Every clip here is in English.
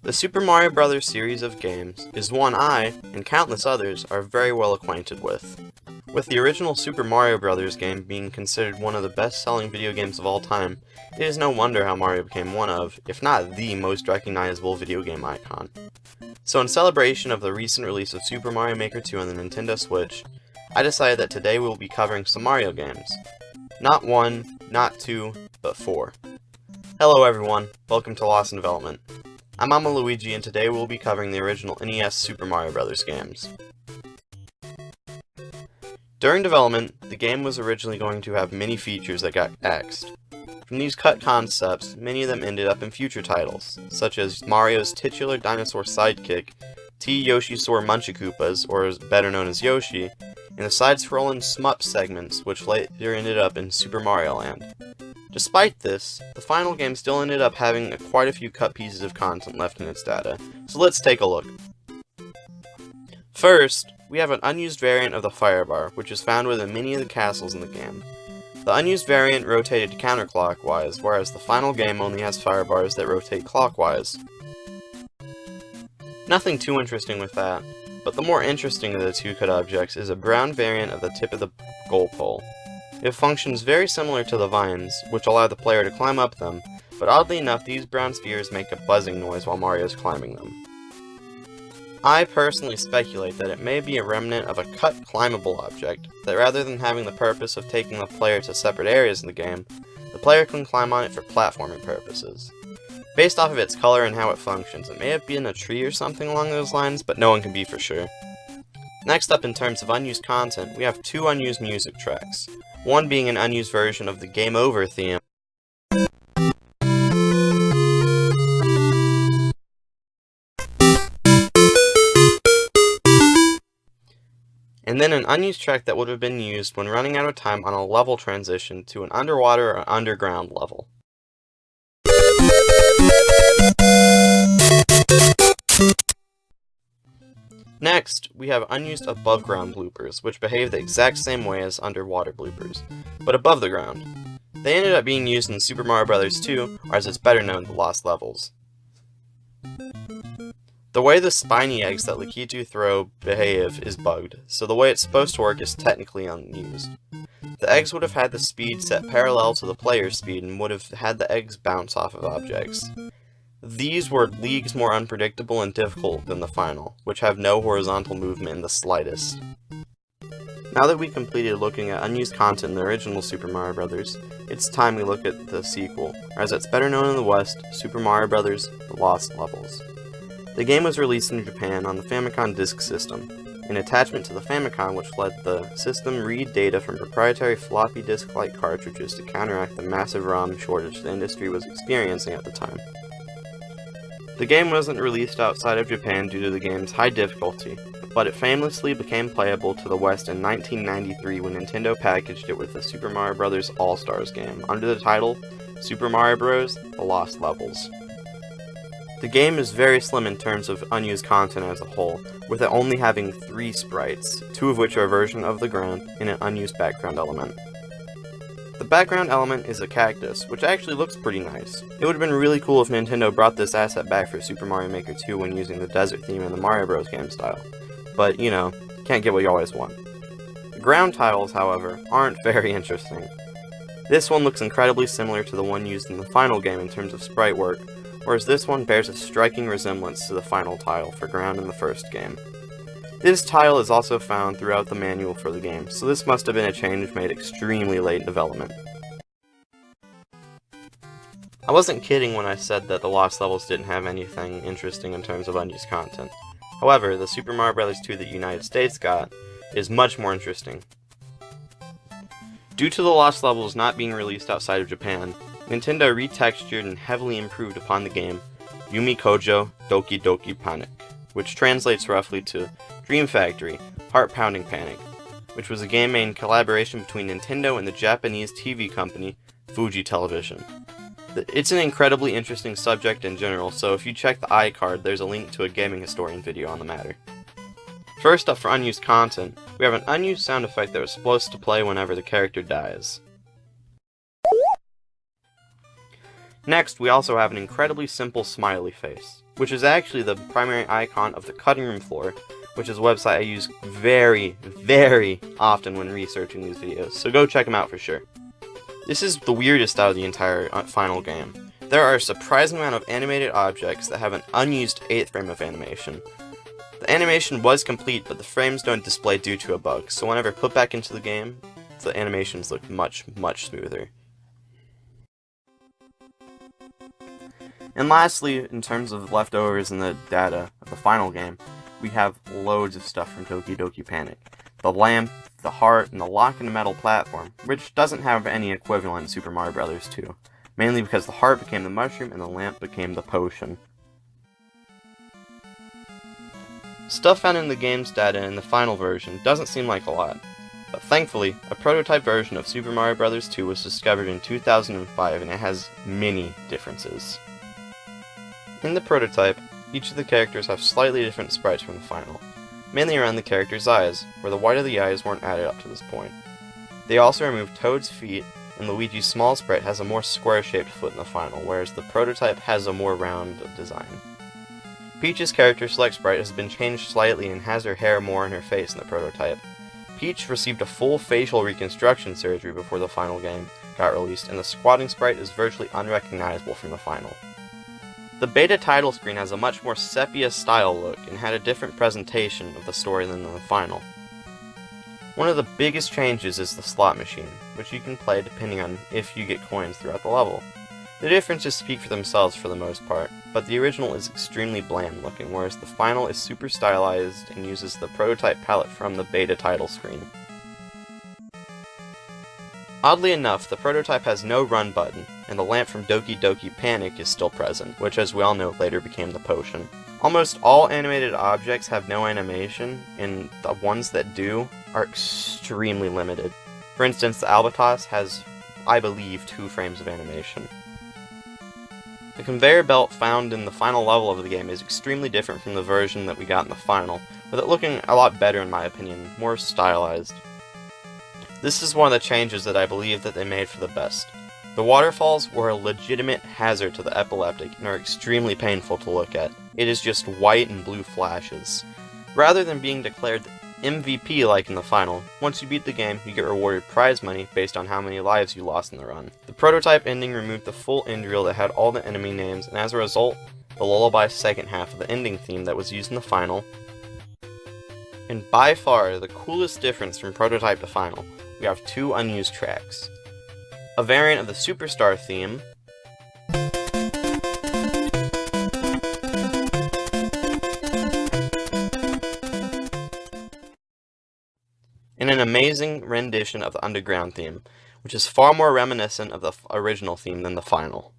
The Super Mario Bros. Series of games is one I, and countless others, are very well acquainted with. With the original Super Mario Bros. Game being considered one of the best-selling video games of all time, it is no wonder how Mario became one of, if not the most recognizable video game icon. So in celebration of the recent release of Super Mario Maker 2 on the Nintendo Switch, I decided that today we will be covering some Mario games. Not one, not two, but four. Hello everyone, welcome to Lost in Development. I'm Mama Luigi, and today we'll be covering the original NES Super Mario Bros. Games. During development, the game was originally going to have many features that got axed. From these cut concepts, many of them ended up in future titles, such as Mario's titular dinosaur sidekick, T. Yoshisaur Munchakoopas, or better known as Yoshi, and the side-scrolling SMUP segments, which later ended up in Super Mario Land. Despite this, the final game still ended up having quite a few cut pieces of content left in its data, so let's take a look. First, we have an unused variant of the fire bar, which is found within many of the castles in the game. The unused variant rotated counterclockwise, whereas the final game only has fire bars that rotate clockwise. Nothing too interesting with that, but the more interesting of the two cut objects is a brown variant of the tip of the goal pole. It functions very similar to the vines, which allow the player to climb up them, but oddly enough these brown spheres make a buzzing noise while Mario is climbing them. I personally speculate that it may be a remnant of a cut climbable object, that rather than having the purpose of taking the player to separate areas in the game, the player can climb on it for platforming purposes. Based off of its color and how it functions, it may have been a tree or something along those lines, but no one can be for sure. Next up in terms of unused content, we have two unused music tracks. One being an unused version of the Game Over theme, and then an unused track that would have been used when running out of time on a level transition to an underwater or underground level. Next, we have unused above-ground bloopers, which behave the exact same way as underwater bloopers, but above the ground. They ended up being used in Super Mario Bros. 2, or as it's better known, the Lost Levels. The way the spiny eggs that Lakitu throw behave is bugged, so the way it's supposed to work is technically unused. The eggs would have had the speed set parallel to the player's speed and would have had the eggs bounce off of objects. These were leagues more unpredictable and difficult than the final, which have no horizontal movement in the slightest. Now that we completed looking at unused content in the original Super Mario Bros., it's time we look at the sequel, or as it's better known in the West, Super Mario Bros. The Lost Levels. The game was released in Japan on the Famicom Disk System, an attachment to the Famicom which let the system read data from proprietary floppy disk-like cartridges to counteract the massive ROM shortage the industry was experiencing at the time. The game wasn't released outside of Japan due to the game's high difficulty, but it famously became playable to the West in 1993 when Nintendo packaged it with the Super Mario Bros. All-Stars game under the title Super Mario Bros. The Lost Levels. The game is very slim in terms of unused content as a whole, with it only having 3 sprites, 2 of which are a version of the ground and an unused background element. The background element is a cactus, which actually looks pretty nice. It would have been really cool if Nintendo brought this asset back for Super Mario Maker 2 when using the desert theme in the Mario Bros. Game style. But, you know, can't get what you always want. The ground tiles, however, aren't very interesting. This one looks incredibly similar to the one used in the final game in terms of sprite work, whereas this one bears a striking resemblance to the final tile for ground in the first game. This tile is also found throughout the manual for the game, so this must have been a change made extremely late in development. I wasn't kidding when I said that the Lost Levels didn't have anything interesting in terms of unused content. However, the Super Mario Bros. 2 that the United States got is much more interesting. Due to the Lost Levels not being released outside of Japan, Nintendo retextured and heavily improved upon the game Yumi Kojo Doki Doki Panic, which translates roughly to Dream Factory, Heart-Pounding Panic, which was a game made in collaboration between Nintendo and the Japanese TV company Fuji Television. It's an incredibly interesting subject in general, so if you check the iCard, there's a link to a gaming historian video on the matter. First up for unused content, we have an unused sound effect that was supposed to play whenever the character dies. Next, we also have an incredibly simple smiley face. which is actually the primary icon of the cutting room floor, which is a website I use very, very often when researching these videos, so go check them out for sure. This is the weirdest out of the entire final game. There are a surprising amount of animated objects that have an unused 8th frame of animation. The animation was complete, but the frames don't display due to a bug, so whenever put back into the game, the animations look much, much smoother. And lastly, in terms of leftovers in the data of the final game, we have loads of stuff from Doki Doki Panic. The lamp, the heart, and the lock in the metal platform, which doesn't have any equivalent in Super Mario Bros. 2, mainly because the heart became the mushroom and the lamp became the potion. Stuff found in the game's data in the final version doesn't seem like a lot, but thankfully, a prototype version of Super Mario Bros. 2 was discovered in 2005 and it has many differences. In the prototype, each of the characters have slightly different sprites from the final, mainly around the character's eyes, where the white of the eyes weren't added up to this point. They also removed Toad's feet, and Luigi's small sprite has a more square-shaped foot in the final, whereas the prototype has a more round design. Peach's character select sprite has been changed slightly and has her hair more in her face in the prototype. Peach received a full facial reconstruction surgery before the final game got released, and the squatting sprite is virtually unrecognizable from the final. The beta title screen has a much more sepia-style look and had a different presentation of the story than in the final. One of the biggest changes is the slot machine, which you can play depending on if you get coins throughout the level. The differences speak for themselves for the most part, but the original is extremely bland looking, whereas the final is super stylized and uses the prototype palette from the beta title screen. Oddly enough, the prototype has no run button, and the lamp from Doki Doki Panic is still present, which as we all know later became the potion. Almost all animated objects have no animation, and the ones that do are extremely limited. For instance, the Albatross has, I believe, 2 frames of animation. The conveyor belt found in the final level of the game is extremely different from the version that we got in the final, with it looking a lot better in my opinion, more stylized. This is one of the changes that I believe that they made for the best. The waterfalls were a legitimate hazard to the epileptic and are extremely painful to look at. It is just white and blue flashes. Rather than being declared MVP like in the final, once you beat the game, you get rewarded prize money based on how many lives you lost in the run. The prototype ending removed the full end reel that had all the enemy names, and as a result, the lullaby second half of the ending theme that was used in the final. And by far, the coolest difference from prototype to final, we have 2 unused tracks. A variant of the Superstar theme, and an amazing rendition of the Underground theme, which is far more reminiscent of the original theme than the final.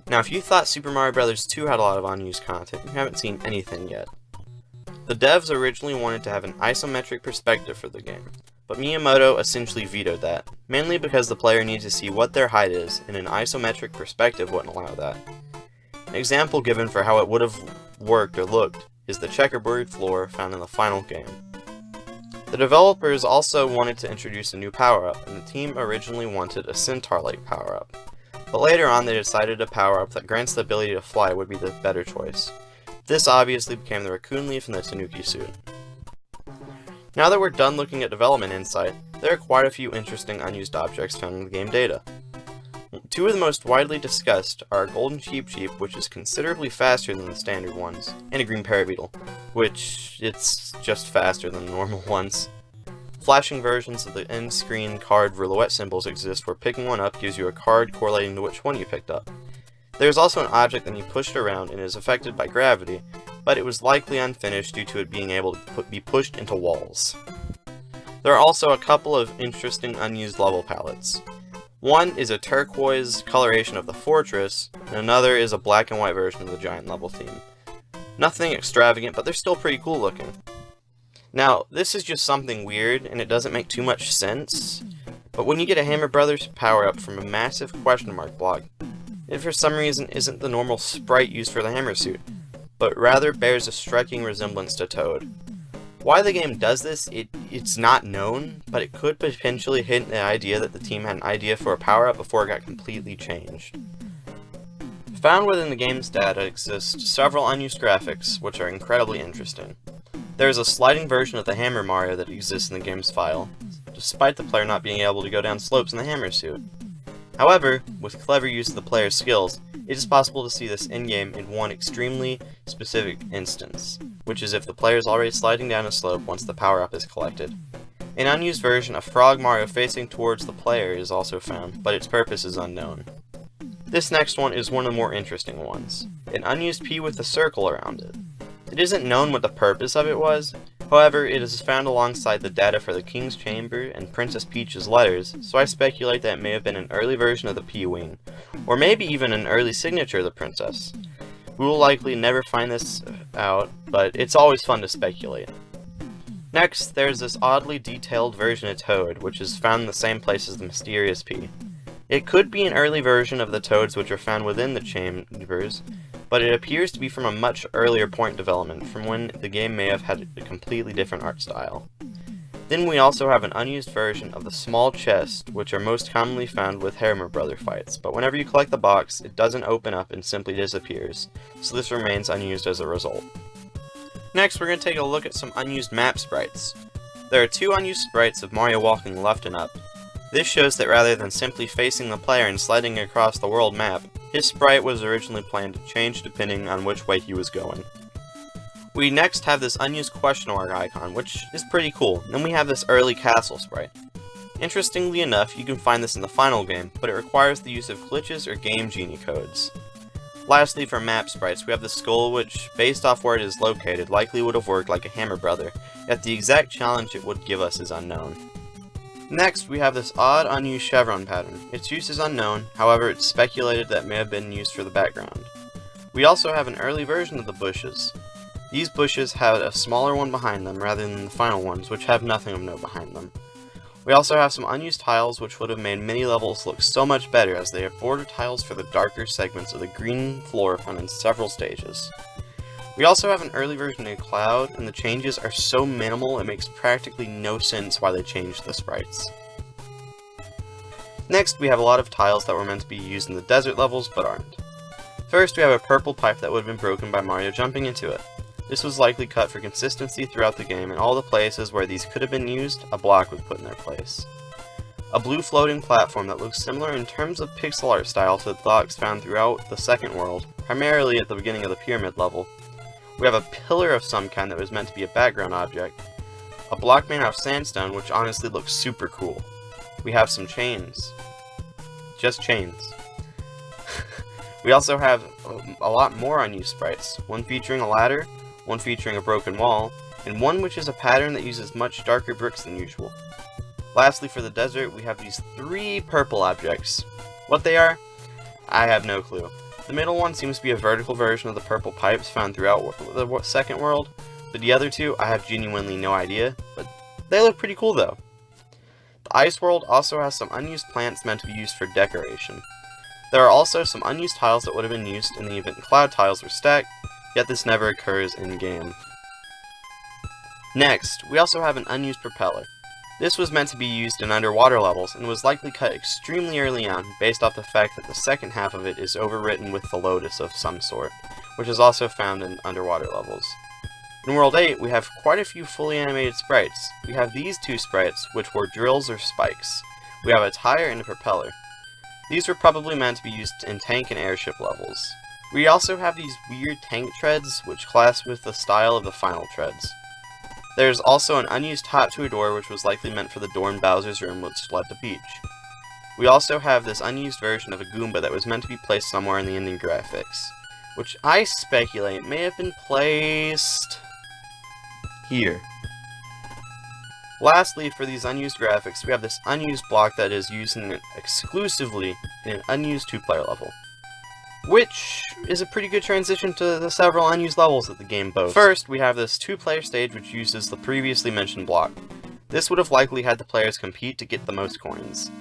Now, if you thought Super Mario Bros. 2 had a lot of unused content, you haven't seen anything yet. The devs originally wanted to have an isometric perspective for the game, but Miyamoto essentially vetoed that, mainly because the player needs to see what their height is, and an isometric perspective wouldn't allow that. An example given for how it would have worked or looked is the checkerboard floor found in the final game. The developers also wanted to introduce a new power-up, and the team originally wanted a centaur-like power-up. But later on they decided a power-up that grants the ability to fly would be the better choice. This obviously became the raccoon leaf in the Tanuki suit. Now that we're done looking at development insight, there are quite a few interesting unused objects found in the game data. Two of the most widely discussed are a golden sheep, which is considerably faster than the standard ones, and a green parrot beetle, which it's just faster than the normal ones. Flashing versions of the end-screen card roulette symbols exist where picking one up gives you a card correlating to which one you picked up. There is also an object that you pushed around and is affected by gravity, but it was likely unfinished due to it being able to be pushed into walls. There are also a couple of interesting unused level palettes. One is a turquoise coloration of the fortress, and another is a black and white version of the giant level theme. Nothing extravagant, but they're still pretty cool looking. Now, this is just something weird, and it doesn't make too much sense, but when you get a Hammer Brothers power-up from a massive question mark block, it for some reason isn't the normal sprite used for the hammer suit, but rather bears a striking resemblance to Toad. Why the game does this, it's not known, but it could potentially hint the idea that the team had an idea for a power-up before it got completely changed. Found within the game's data exist several unused graphics, which are incredibly interesting. There is a sliding version of the Hammer Mario that exists in the game's file, despite the player not being able to go down slopes in the hammer suit. However, with clever use of the player's skills, it is possible to see this in-game in one extremely specific instance, which is if the player is already sliding down a slope once the power-up is collected. An unused version of Frog Mario facing towards the player is also found, but its purpose is unknown. This next one is one of the more interesting ones, an unused P with a circle around it. It isn't known what the purpose of it was, however it is found alongside the data for the King's Chamber and Princess Peach's letters, so I speculate that it may have been an early version of the P-Wing, or maybe even an early signature of the princess. We will likely never find this out, but it's always fun to speculate. Next, there's this oddly detailed version of Toad, which is found in the same place as the mysterious P. It could be an early version of the Toads which are found within the chambers, but it appears to be from a much earlier point in development, from when the game may have had a completely different art style. Then we also have an unused version of the small chest, which are most commonly found with Hammer Brother fights, but whenever you collect the box, it doesn't open up and simply disappears, so this remains unused as a result. Next, we're going to take a look at some unused map sprites. There are two unused sprites of Mario walking left and up. This shows that rather than simply facing the player and sliding across the world map, his sprite was originally planned to change depending on which way he was going. We next have this unused question mark icon, which is pretty cool. Then we have this early castle sprite. Interestingly enough, you can find this in the final game, but it requires the use of glitches or Game Genie codes. Lastly, for map sprites, we have the skull, which, based off where it is located, likely would have worked like a Hammer Brother, yet the exact challenge it would give us is unknown. Next, we have this odd unused chevron pattern. Its use is unknown, however it's speculated that it may have been used for the background. We also have an early version of the bushes. These bushes had a smaller one behind them rather than the final ones, which have nothing of note behind them. We also have some unused tiles which would have made many levels look so much better, as they have border tiles for the darker segments of the green floor found in several stages. We also have an early version of Cloud, and the changes are so minimal it makes practically no sense why they changed the sprites. Next, we have a lot of tiles that were meant to be used in the desert levels, but aren't. First, we have a purple pipe that would have been broken by Mario jumping into it. This was likely cut for consistency throughout the game, and all the places where these could have been used, a block was put in their place. A blue floating platform that looks similar in terms of pixel art style to the blocks found throughout the second world, primarily at the beginning of the pyramid level. We have a pillar of some kind that was meant to be a background object. A block made out of sandstone, which honestly looks super cool. We have some chains. Just chains. We also have a lot more unused sprites. One featuring a ladder, one featuring a broken wall, and one which is a pattern that uses much darker bricks than usual. Lastly, for the desert, we have these three purple objects. What they are? I have no clue. The middle one seems to be a vertical version of the purple pipes found throughout the second world, but the other two I have genuinely no idea, but they look pretty cool though. The ice world also has some unused plants meant to be used for decoration. There are also some unused tiles that would have been used in the event cloud tiles were stacked, yet this never occurs in-game. Next, we also have an unused propeller. This was meant to be used in underwater levels, and was likely cut extremely early on, based off the fact that the second half of it is overwritten with the Lotus of some sort, which is also found in underwater levels. In World 8, we have quite a few fully animated sprites. We have these two sprites, which were drills or spikes. We have a tire and a propeller. These were probably meant to be used in tank and airship levels. We also have these weird tank treads, which class with the style of the final treads. There's also an unused top to a door, which was likely meant for the door in Bowser's room, which led to Peach. We also have this unused version of a Goomba that was meant to be placed somewhere in the ending graphics, which I speculate may have been placed here. Lastly, for these unused graphics, we have this unused block that is used exclusively in an unused two-player level, which is a pretty good transition to the several unused levels that the game boasts. First, we have this two-player stage which uses the previously mentioned block. This would have likely had the players compete to get the most coins.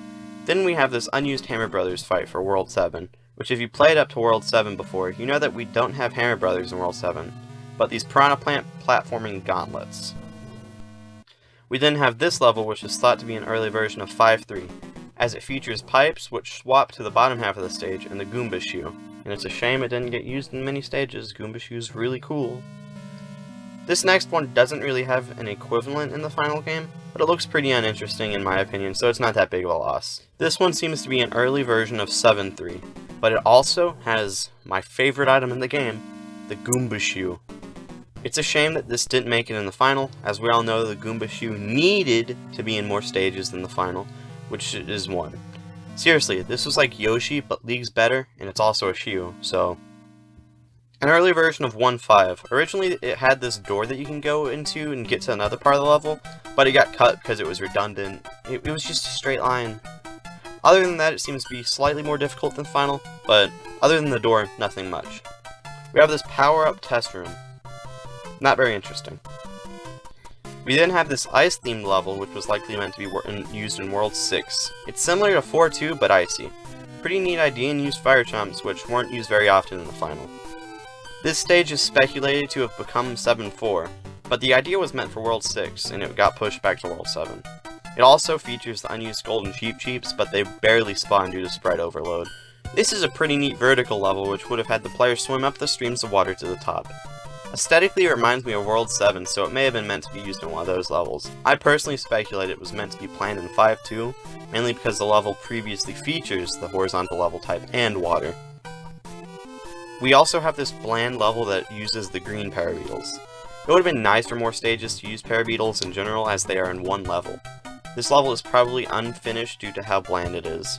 Then we have this unused Hammer Brothers fight for World 7, which if you played up to World 7 before, you know that we don't have Hammer Brothers in World 7, but these Piranha Plant platforming gauntlets. We then have this level, which is thought to be an early version of 5.3, as it features pipes which swap to the bottom half of the stage and the Goomba shoe. And it's a shame it didn't get used in many stages. Goomba shoe's really cool. This next one doesn't really have an equivalent in the final game, but it looks pretty uninteresting in my opinion, so it's not that big of a loss. This one seems to be an early version of 7.3, but it also has my favorite item in the game, the Goomba shoe. It's a shame that this didn't make it in the final. As we all know, the Goomba shoe needed to be in more stages than the final, which is 1. Seriously, this was like Yoshi, but League's better, and it's also a shoe, so... An early version of 1.5. Originally, it had this door that you can go into and get to another part of the level, but it got cut because it was redundant. It was just a straight line. Other than that, it seems to be slightly more difficult than final, but other than the door, nothing much. We have this power-up test room. Not very interesting. We then have this ice-themed level, which was likely meant to be used in World 6. It's similar to 4.2, but icy. Pretty neat idea and used fire chomps, which weren't used very often in the final. This stage is speculated to have become 7.4, but the idea was meant for World 6, and it got pushed back to World 7. It also features the unused golden Cheeps, but they barely spawn due to sprite overload. This is a pretty neat vertical level, which would have had the player swim up the streams of water to the top. Aesthetically, it reminds me of World 7, so it may have been meant to be used in one of those levels. I personally speculate it was meant to be planned in 5.2, mainly because the level previously features the horizontal level type and water. We also have this bland level that uses the green parabeetles. It would have been nice for more stages to use parabeetles in general, as they are in one level. This level is probably unfinished due to how bland it is.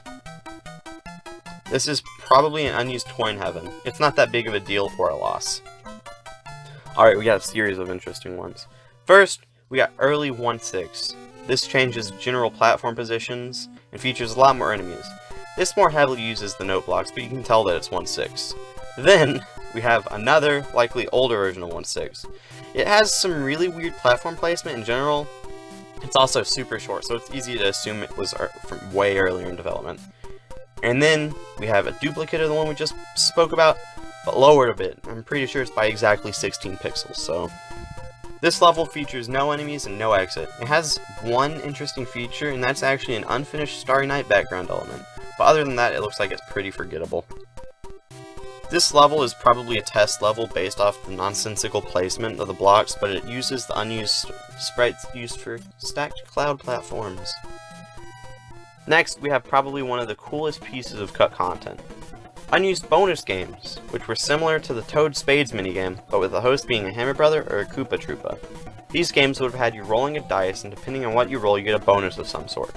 This is probably an unused coin heaven. It's not that big of a deal for a loss. Alright, we got a series of interesting ones. First, we got early 1.6. This changes general platform positions and features a lot more enemies. This more heavily uses the note blocks, but you can tell that it's 1.6. Then, we have another, likely older version of 1.6. It has some really weird platform placement in general. It's also super short, so it's easy to assume it was from way earlier in development. And then, we have a duplicate of the one we just spoke about, but lowered a bit. I'm pretty sure it's by exactly 16 pixels, so... This level features no enemies and no exit. It has one interesting feature, and that's actually an unfinished Starry Night background element. But other than that, it looks like it's pretty forgettable. This level is probably a test level based off the nonsensical placement of the blocks, but it uses the unused sprites used for stacked cloud platforms. Next, we have probably one of the coolest pieces of cut content. Unused bonus games, which were similar to the Toad Spades minigame, but with the host being a Hammer Brother or a Koopa Troopa. These games would have had you rolling a dice, and depending on what you roll, you get a bonus of some sort.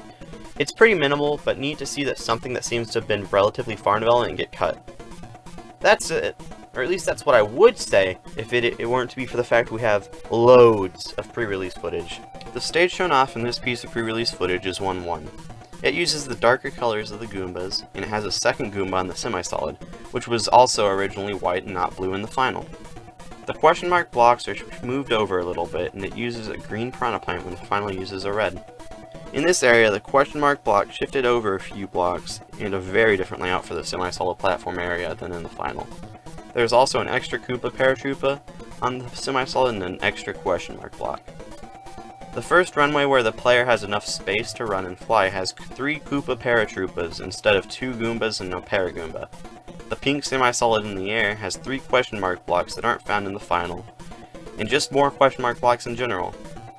It's pretty minimal, but neat to see that something that seems to have been relatively far in development and get cut. That's it. Or at least that's what I would say if it weren't to be for the fact we have loads of pre-release footage. The stage shown off in this piece of pre-release footage is 1.1. It uses the darker colors of the Goombas, and it has a second Goomba on the semi-solid, which was also originally white and not blue in the final. The question mark blocks are moved over a little bit, and it uses a green Piranha Plant when the final uses a red. In this area, the question mark block shifted over a few blocks, and a very different layout for the semi-solid platform area than in the final. There's also an extra Koopa Paratroopa on the semi-solid and an extra question mark block. The first runway where the player has enough space to run and fly has 3 Koopa Paratroopas instead of 2 Goombas and no Paragoomba. The pink semi-solid in the air has 3 question mark blocks that aren't found in the final, and just more question mark blocks in general.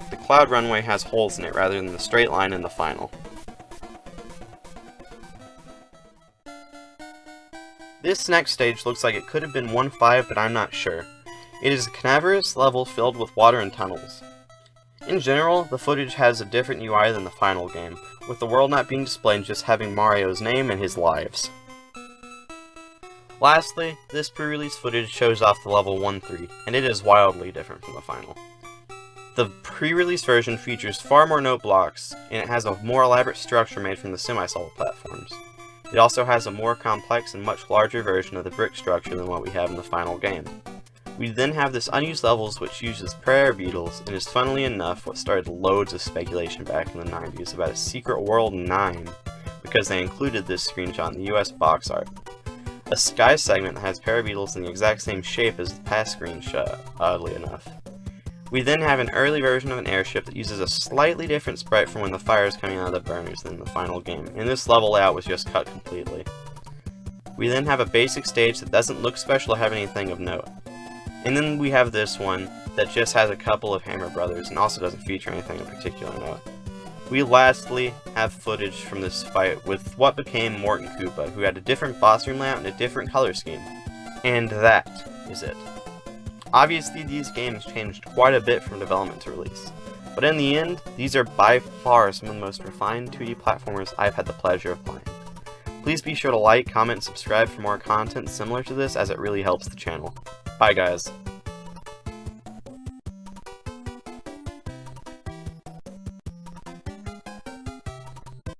The cloud runway has holes in it rather than the straight line in the final. This next stage looks like it could have been 1-5, but I'm not sure. It is a cavernous level filled with water and tunnels. In general, the footage has a different UI than the final game, with the world not being displayed and just having Mario's name and his lives. Lastly, this pre-release footage shows off the level 1-3, and it is wildly different from the final. The pre-release version features far more note blocks, and it has a more elaborate structure made from the semi-solid platforms. It also has a more complex and much larger version of the brick structure than what we have in the final game. We then have this unused levels which uses prayer beetles, and is funnily enough what started loads of speculation back in the 90s about a secret world 9, because they included this screenshot in the US box art. A sky segment that has prayer beetles in the exact same shape as the past screenshot, oddly enough. We then have an early version of an airship that uses a slightly different sprite from when the fire is coming out of the burners than the final game, and this level layout was just cut completely. We then have a basic stage that doesn't look special or have anything of note. And then we have this one that just has a couple of Hammer Brothers and also doesn't feature anything of particular note. We lastly have footage from this fight with what became Morton Koopa, who had a different boss room layout and a different color scheme. And that is it. Obviously, these games changed quite a bit from development to release, but in the end, these are by far some of the most refined 2D platformers I've had the pleasure of playing. Please be sure to like, comment, and subscribe for more content similar to this, as it really helps the channel. Bye guys.